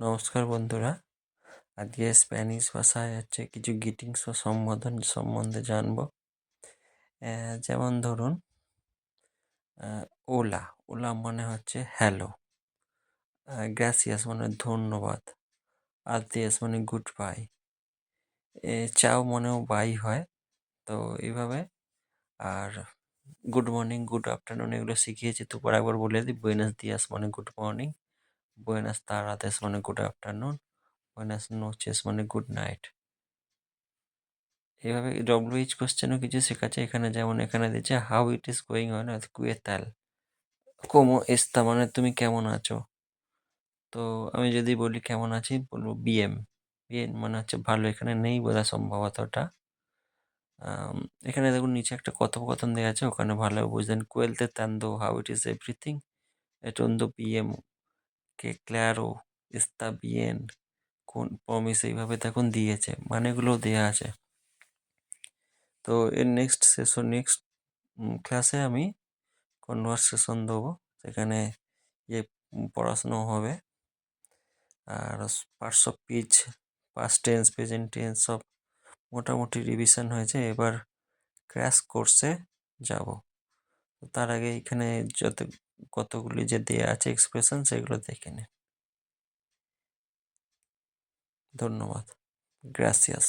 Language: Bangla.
নমস্কার বন্ধুরা, আজকে স্প্যানিশ ভাষায় কিছু গ্রিটিংস ও সম্বোধন সম্বন্ধে জানবো। যেমন ধরুন, ওলা ওলা মানে হচ্ছে হ্যালো, গ্রাসিয়াস মানে ধন্যবাদ, আলতিয়াস মানে গুড বাই, চাও মানেও বাই হয়। তো এইভাবে। আর গুড মর্নিং, গুড আফটারনুন এগুলো শিখিয়েছি, তো পরে একবার বলে দিই। বুয়েনাস দিয়াস মানে গুড মর্নিং, বুয়েনাস তারাদেস মানে গুড আফটারনুন, বুয়েনাস নোচেস মানে গুড নাইট। এভাবে ডব্লিউএইচ কোশ্চেনও কিছু শেখাচ্ছে এখানে। যেমন এখানে দিচ্ছে how it is going on কুয়েতাল, কোমো এস্তা মানে তুমি কেমন আছো। তো আমি যদি বলি কেমন আছি, বলবো বিএম। বিএম মানে হচ্ছে ভালো, এখানে নেই বোধহয় সম্ভবত ওটা। এখানে দেখুন নিচে একটা কথোপকথন দেওয়া আছে, ওখানে ভালো বুঝলেন। কুয়েলতে তান্দো হাউ ইট ইজ এভরিথিং, এটন্দো বিএম কে ক্ল্যারো ইস্তা বিএন কোন প্রমিস, এইভাবে দেখুন দিয়েছে, মানেগুলো দেওয়া আছে। তো এর নেক্সট ক্লাসে আমি কনভারসেশন দেবো, সেখানে পড়াশুনো হবে। আর parts of speech, past tense, present tense সব মোটামুটি রিভিশন হয়েছে। এবার ক্র্যাশ কোর্সে যাব। তার আগে এখানে কতগুলি যে দেয়া আছে এক্সপ্রেশন, সেগুলো দেখে নিন। ধন্যবাদ। গ্রাসিয়াস।